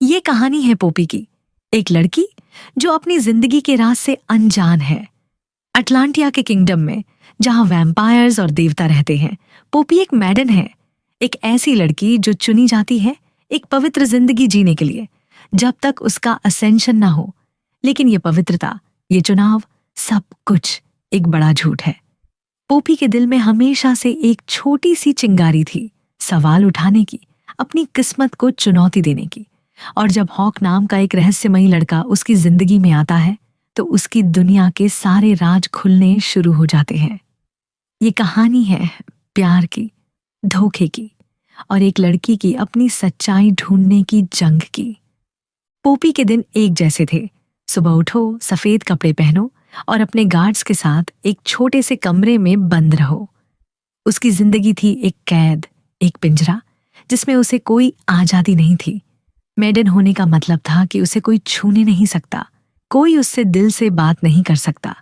ये कहानी है पोपी की, एक लड़की जो अपनी जिंदगी के राज से अनजान है। अटलांटिया के किंगडम में, जहां वैम्पायर्स और देवता रहते हैं, पोपी एक मैडन है। एक ऐसी लड़की जो चुनी जाती है एक पवित्र जिंदगी जीने के लिए, जब तक उसका असेंशन ना हो। लेकिन ये पवित्रता, ये चुनाव, सब कुछ एक बड़ा झूठ है। पोपी के दिल में हमेशा से एक छोटी सी चिंगारी थी, सवाल उठाने की, अपनी किस्मत को चुनौती देने की। और जब हॉक नाम का एक रहस्यमयी लड़का उसकी जिंदगी में आता है, तो उसकी दुनिया के सारे राज खुलने शुरू हो जाते हैं। ये कहानी है प्यार की, धोखे की, और एक लड़की की अपनी सच्चाई ढूंढने की जंग की। पोपी के दिन एक जैसे थे। सुबह उठो, सफेद कपड़े पहनो और अपने गार्ड्स के साथ एक छोटे से कमरे में बंद रहो। उसकी जिंदगी थी एक कैद, एक पिंजरा, जिसमें उसे कोई आजादी नहीं थी। मेडन होने का मतलब था कि उसे कोई छूने नहीं सकता, कोई उससे दिल से बात नहीं कर सकता।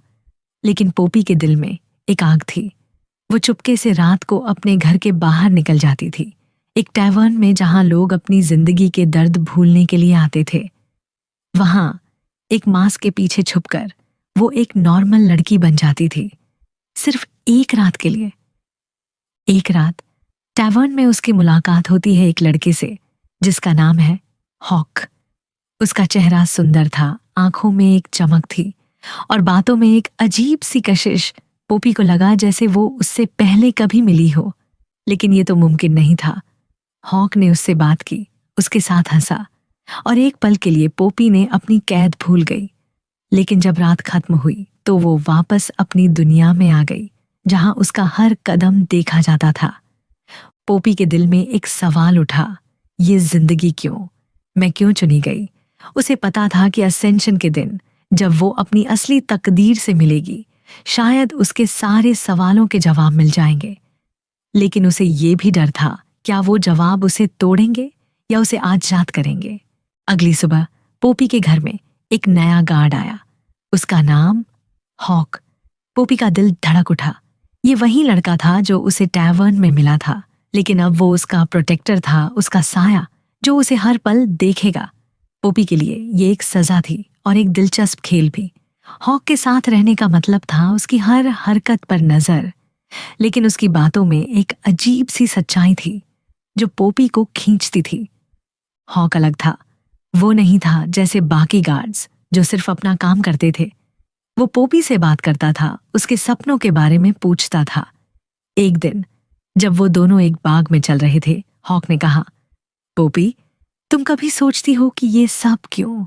लेकिन पोपी के दिल में एक आग थी। वो चुपके से रात को अपने घर के बाहर निकल जाती थी, एक टैवर्न में जहां लोग अपनी जिंदगी के दर्द भूलने के लिए आते थे। वहां एक मास्क के पीछे छुपकर वो एक नॉर्मल लड़की बन जाती थी, सिर्फ एक रात के लिए। एक रात टैवर्न में उसकी मुलाकात होती है एक लड़के से, जिसका नाम है हॉक। उसका चेहरा सुंदर था, आंखों में एक चमक थी और बातों में एक अजीब सी कशिश। पोपी को लगा जैसे वो उससे पहले कभी मिली हो, लेकिन ये तो मुमकिन नहीं था। हॉक ने उससे बात की, उसके साथ हंसा, और एक पल के लिए पोपी ने अपनी कैद भूल गई। लेकिन जब रात खत्म हुई तो वो वापस अपनी दुनिया में आ गई, जहां उसका हर कदम देखा जाता था। पोपी के दिल में एक सवाल उठा, ये जिंदगी क्यों? मैं क्यों चुनी गई? उसे पता था कि असेंशन के दिन, जब वो अपनी असली तकदीर से मिलेगी, शायद उसके सारे सवालों के जवाब मिल जाएंगे। लेकिन उसे ये भी डर था, क्या वो जवाब उसे तोड़ेंगे या उसे आजाद करेंगे। अगली सुबह पोपी के घर में एक नया गार्ड आया, उसका नाम हॉक। पोपी का दिल धड़क उठा। ये वही लड़का था जो उसे टैवर्न में मिला था, लेकिन अब वो उसका प्रोटेक्टर था, उसका साया, जो उसे हर पल देखेगा। पोपी के लिए ये एक सजा थी और एक दिलचस्प खेल भी। हॉक के साथ रहने का मतलब था उसकी हर हरकत पर नजर, लेकिन उसकी बातों में एक अजीब सी सच्चाई थी जो पोपी को खींचती थी। हॉक अलग था। वो नहीं था जैसे बाकी गार्ड्स जो सिर्फ अपना काम करते थे। वो पोपी से बात करता था, उसके सपनों के बारे में पूछता था। एक दिन जब वो दोनों एक बाग में चल रहे थे, हॉक ने कहा, पोपी, तुम कभी सोचती हो कि ये सब क्यों?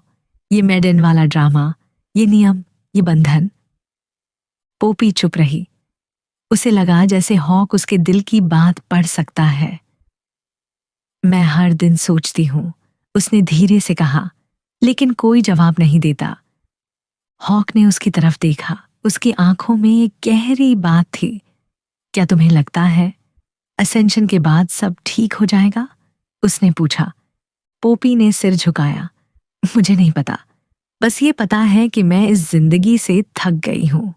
ये मेडन वाला ड्रामा, ये नियम, ये बंधन? पोपी चुप रही। उसे लगा जैसे हॉक उसके दिल की बात पढ़ सकता है। मैं हर दिन सोचती हूं, उसने धीरे से कहा, लेकिन कोई जवाब नहीं देता। हॉक ने उसकी तरफ देखा, उसकी आंखों में एक गहरी बात थी। क्या तुम्हें लगता है असेंशन के बाद सब ठीक हो जाएगा? उसने पूछा। पोपी ने सिर झुकाया। मुझे नहीं पता, बस ये पता है कि मैं इस जिंदगी से थक गई हूं।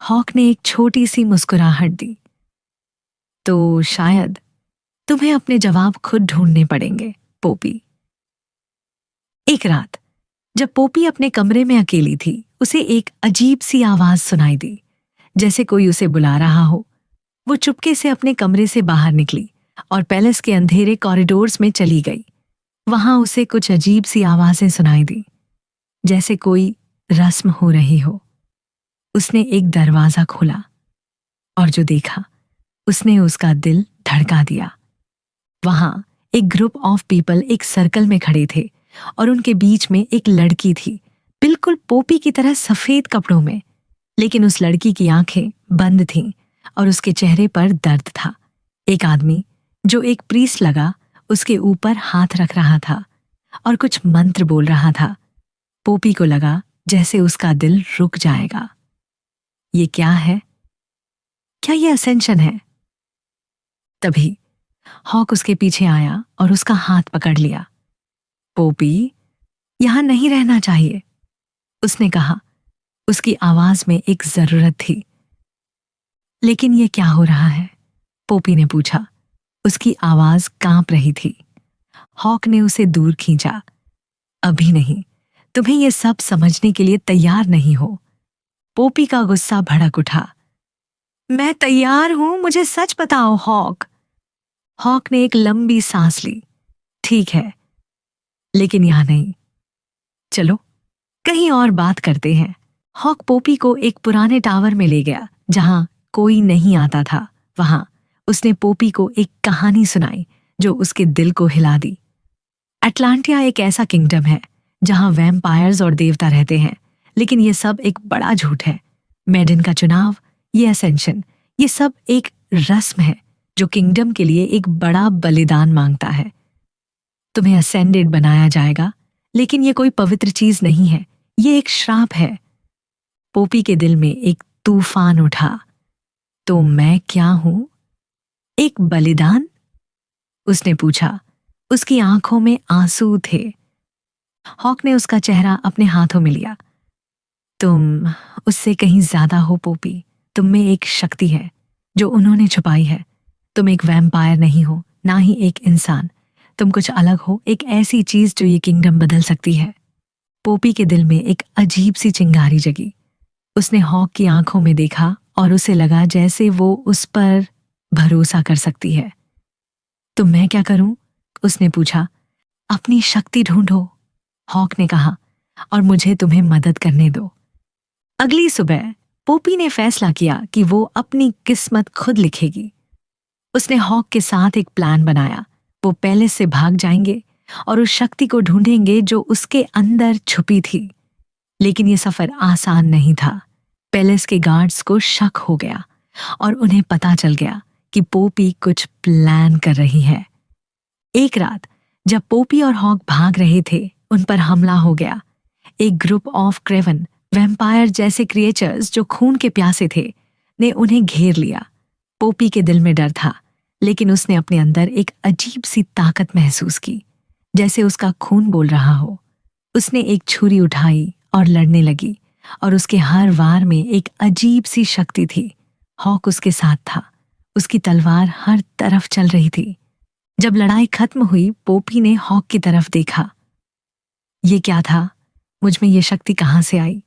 हॉक ने एक छोटी सी मुस्कुराहट दी। तो शायद तुम्हें अपने जवाब खुद ढूंढने पड़ेंगे, पोपी। एक रात जब पोपी अपने कमरे में अकेली थी, उसे एक अजीब सी आवाज सुनाई दी, जैसे कोई उसे बुला रहा हो। वो चुपके से अपने कमरे से बाहर निकली और पैलेस के अंधेरे कॉरिडोर्स में चली गई। वहां उसे कुछ अजीब सी आवाजें सुनाई दी, जैसे कोई रस्म हो रही हो। उसने एक दरवाजा खोला और जो देखा, उसने उसका दिल धड़का दिया। वहां एक ग्रुप ऑफ पीपल एक सर्कल में खड़े थे और उनके बीच में एक लड़की थी, बिल्कुल पोपी की तरह सफेद कपड़ों में। लेकिन उस लड़की की आंखें बंद थीं और उसके चेहरे पर दर्द था। एक आदमी जो एक प्रीस्ट लगा, उसके ऊपर हाथ रख रहा था और कुछ मंत्र बोल रहा था। पोपी को लगा जैसे उसका दिल रुक जाएगा। ये क्या है? क्या ये असेंशन है? तभी हॉक उसके पीछे आया और उसका हाथ पकड़ लिया। पोपी, यहां नहीं रहना चाहिए, उसने कहा। उसकी आवाज में एक जरूरत थी। लेकिन ये क्या हो रहा है? पोपी ने पूछा। उसकी आवाज कांप रही थी। हॉक ने उसे दूर खींचा। अभी नहीं, तुम्हें ये सब समझने के लिए तैयार नहीं हो। पोपी का गुस्सा भड़क उठा। मैं तैयार हूं, मुझे सच बताओ हॉक। हॉक ने एक लंबी सांस ली। ठीक है, लेकिन यहां नहीं। चलो कहीं और बात करते हैं। हॉक पोपी को एक पुराने टावर में ले गया जहां कोई नहीं आता था। वहां उसने पोपी को एक कहानी सुनाई जो उसके दिल को हिला दी। अटलांटिया एक ऐसा किंगडम है जहां वैम्पायर्स और देवता रहते हैं, लेकिन ये सब एक बड़ा झूठ है। मेडन का चुनाव, ये असेंशन, ये सब एक रस्म है जो किंगडम के लिए एक बड़ा बलिदान मांगता है। तुम्हें असेंडेड बनाया जाएगा, लेकिन ये कोई पवित्र चीज नहीं है, ये एक श्राप है। पोपी के दिल में एक तूफान उठा। तो मैं क्या हूं? एक बलिदान? उसने पूछा। उसकी आंखों में आंसू थे। हॉक ने उसका चेहरा अपने हाथों में लिया। तुम उससे कहीं ज्यादा हो पोपी। तुम में एक शक्ति है जो उन्होंने छुपाई है। तुम एक वैम्पायर नहीं हो, ना ही एक इंसान। तुम कुछ अलग हो, एक ऐसी चीज जो ये किंगडम बदल सकती है। पोपी के दिल में एक अजीब सी चिंगारी जगी। उसने हॉक की आंखों में देखा और उसे लगा जैसे वो उस पर भरोसा कर सकती है। तो मैं क्या करूं? उसने पूछा। अपनी शक्ति ढूंढो, हॉक ने कहा, और मुझे तुम्हें मदद करने दो। अगली सुबह पोपी ने फैसला किया कि वो अपनी किस्मत खुद लिखेगी। उसने हॉक के साथ एक प्लान बनाया। वो पैलेस से भाग जाएंगे और उस शक्ति को ढूंढेंगे जो उसके अंदर छुपी थी। लेकिन ये सफर आसान नहीं था। पैलेस के गार्ड्स को शक हो गया और उन्हें पता चल गया कि पोपी कुछ प्लान कर रही है। एक रात जब पोपी और हॉक भाग रहे थे, उन पर हमला हो गया। एक ग्रुप ऑफ क्रेवन वैम्पायर जैसे क्रिएचर्स जो खून के प्यासे थे ने उन्हें घेर लिया। पोपी के दिल में डर था, लेकिन उसने अपने अंदर एक अजीब सी ताकत महसूस की, जैसे उसका खून बोल रहा हो। उसने एक छुरी उठाई और लड़ने लगी, और उसके हर वार में एक अजीब सी शक्ति थी। हॉक उसके साथ था। उसकी तलवार हर तरफ चल रही थी। जब लड़ाई खत्म हुई, पोपी ने हॉक की तरफ देखा। ये क्या था? मुझ में ये शक्ति कहां से आई?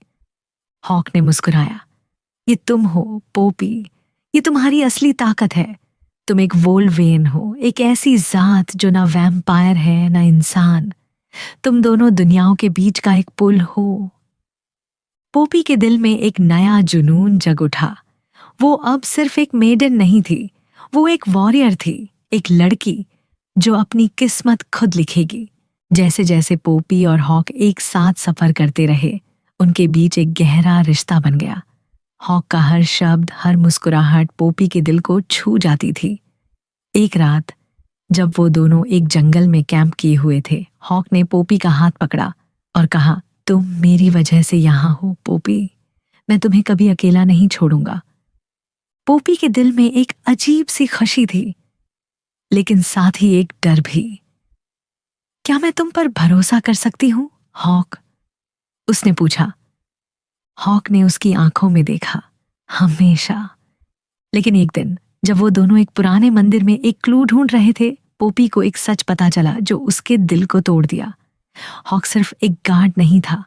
हॉक ने मुस्कुराया। ये तुम हो पोपी, ये तुम्हारी असली ताकत है। तुम एक वोल्वेन हो, एक ऐसी जात जो ना वैम्पायर है ना इंसान। तुम दोनों दुनियाओं के बीच का एक पुल हो। पोपी के दिल में एक नया जुनून जग उठा। वो अब सिर्फ एक मेडन नहीं थी, वो एक वॉरियर थी, एक लड़की जो अपनी किस्मत खुद लिखेगी। जैसे जैसे पोपी और हॉक एक साथ सफर करते रहे, उनके बीच एक गहरा रिश्ता बन गया। हॉक का हर शब्द, हर मुस्कुराहट पोपी के दिल को छू जाती थी। एक रात जब वो दोनों एक जंगल में कैंप किए हुए थे, हॉक ने पोपी का हाथ पकड़ा और कहा, तुम मेरी वजह से यहां हो पोपी। मैं तुम्हें कभी अकेला नहीं छोड़ूंगा। पोपी के दिल में एक अजीब सी खुशी थी, लेकिन साथ ही एक डर भी। क्या मैं तुम पर भरोसा कर सकती हूं हॉक? उसने पूछा। हॉक ने उसकी आंखों में देखा। हमेशा। लेकिन एक दिन जब वो दोनों एक पुराने मंदिर में एक क्लू ढूंढ रहे थे, पोपी को एक सच पता चला जो उसके दिल को तोड़ दिया। हॉक सिर्फ एक गार्ड नहीं था,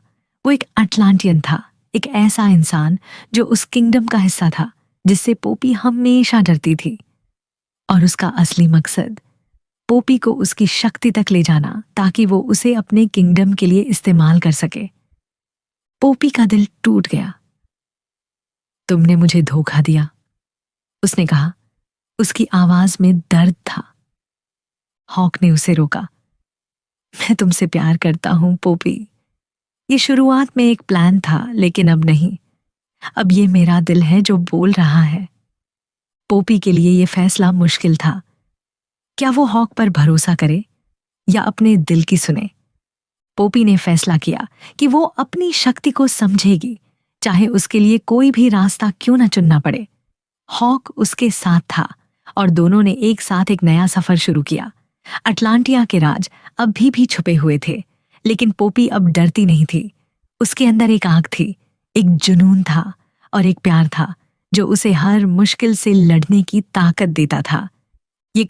वो एक अटलांटियन था, एक ऐसा इंसान जो उस किंगडम का हिस्सा था जिससे पोपी हमेशा डरती थी। और उसका असली मकसद पोपी को उसकी शक्ति तक ले जाना, ताकि वो उसे अपने किंगडम के लिए इस्तेमाल कर सके। पोपी का दिल टूट गया। तुमने मुझे धोखा दिया, उसने कहा। उसकी आवाज में दर्द था। हॉक ने उसे रोका। मैं तुमसे प्यार करता हूं पोपी। ये शुरुआत में एक प्लान था, लेकिन अब नहीं। अब ये मेरा दिल है जो बोल रहा है। पोपी के लिए ये फैसला मुश्किल था। क्या वो हॉक पर भरोसा करे या अपने दिल की सुने? पोपी ने फैसला किया कि वो अपनी शक्ति को समझेगी, चाहे उसके लिए कोई भी रास्ता क्यों न चुनना पड़े। हॉक उसके साथ था और दोनों ने एक साथ एक नया सफर शुरू किया। अटलांटिया के राज अभी भी छुपे हुए थे, लेकिन पोपी अब डरती नहीं थी। उसके अंदर एक आग थी, एक जुनून था और एक प्यार था जो उसे हर मुश्किल से लड़ने की ताकत देता था। ये